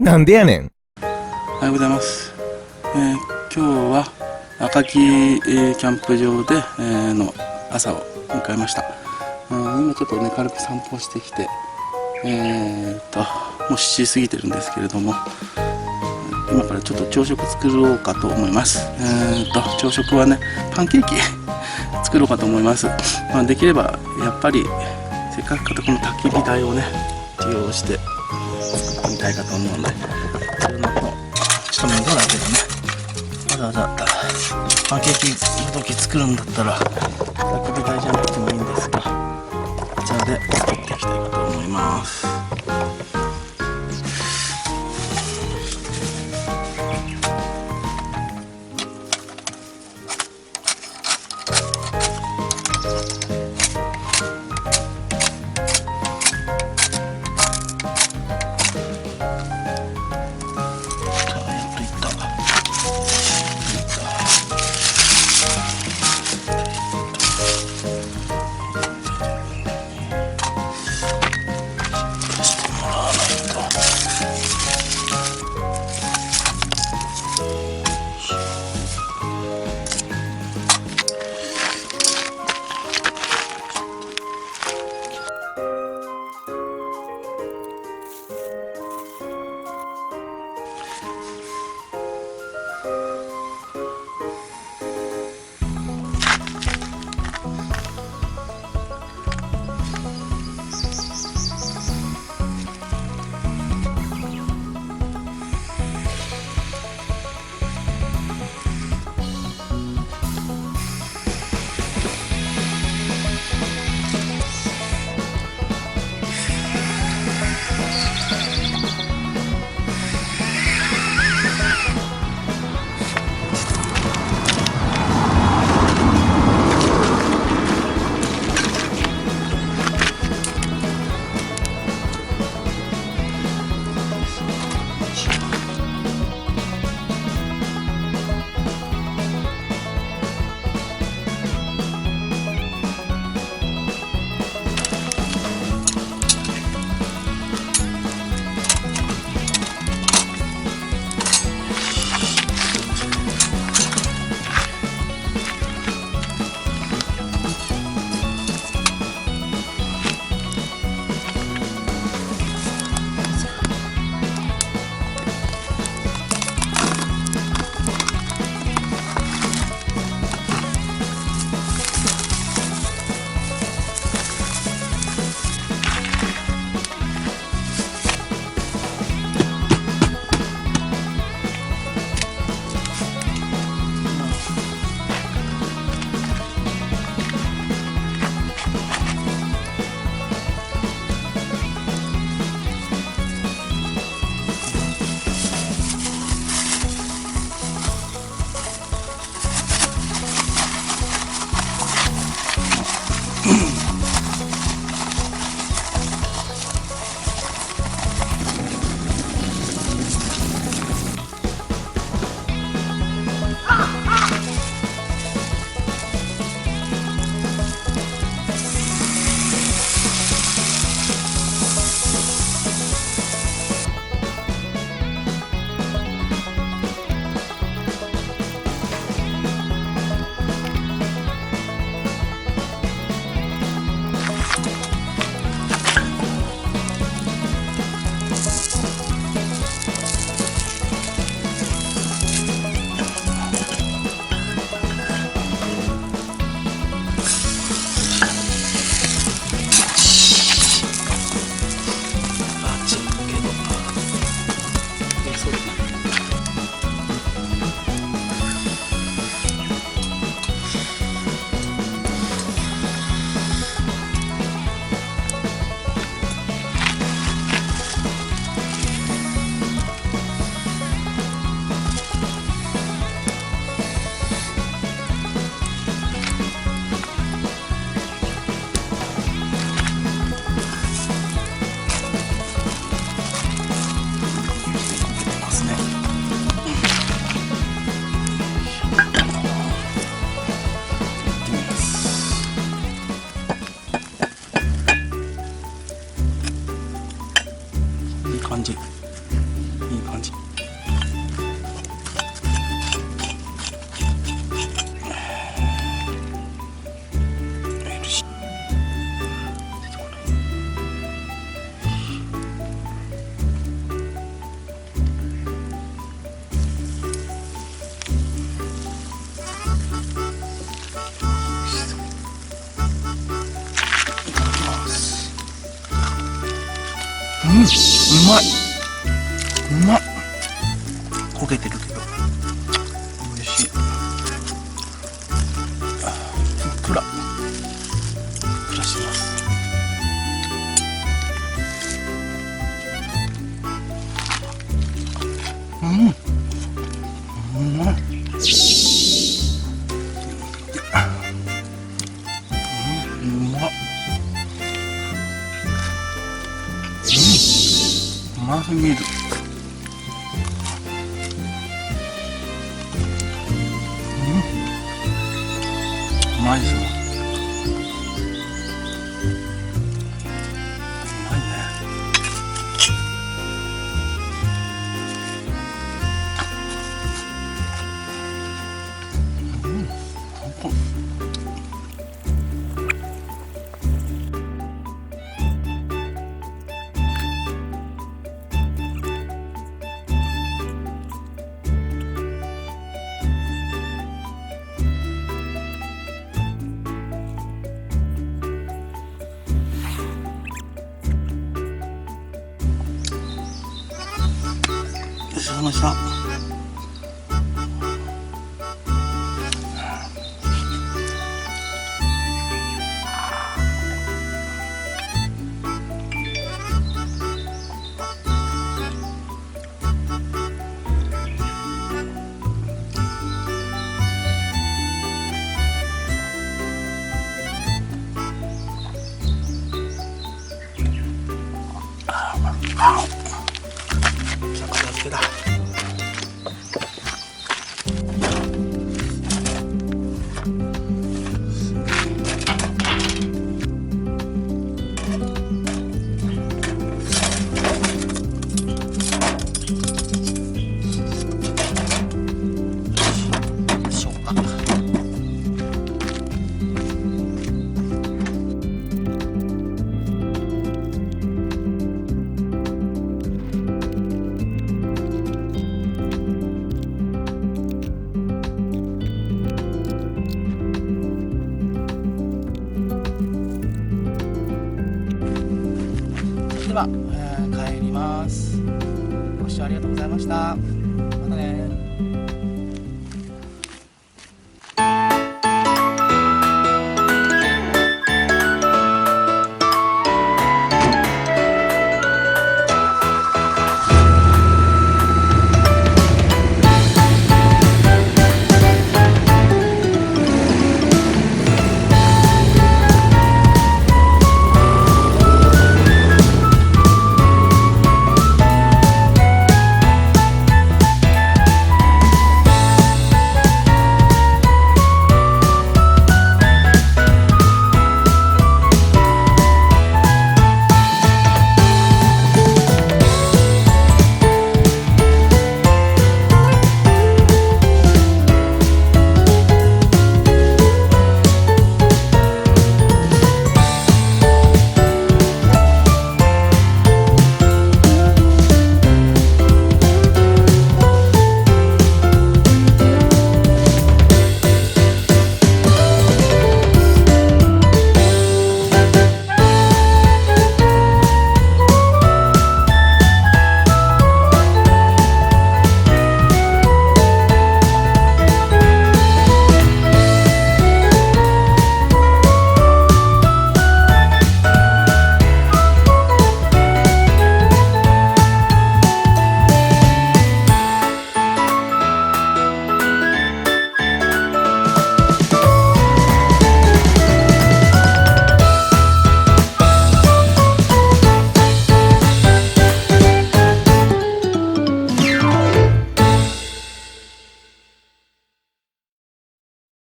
なんでやねん。おはようございます。今日は赤城、キャンプ場で、の朝を迎えました。今ちょっとね軽く散歩してきて、もう7時過ぎてるんですけれども、今からちょっと朝食作ろうかと思います。朝食はねパンケーキ作ろうかと思います。できればやっぱりせっかくこの焚き火台をね利用して作ってみたいかと思うので、それのちょっと面倒だけどね、わざわざパンケーキごとき作るんだったら焚き火台じゃなくてもいいんですが、こちらで作っていきたいかと思います。感じ、いい感じ。うまい、うまっ。焦げてるけど美味しい。ふっくらしてます。うまい。うまっ。うますぎる。うまいですよ。うまいね。ほんと。ごちそうさまでした。じゃあ片付けだ。では、帰ります。ご視聴ありがとうございました。またね。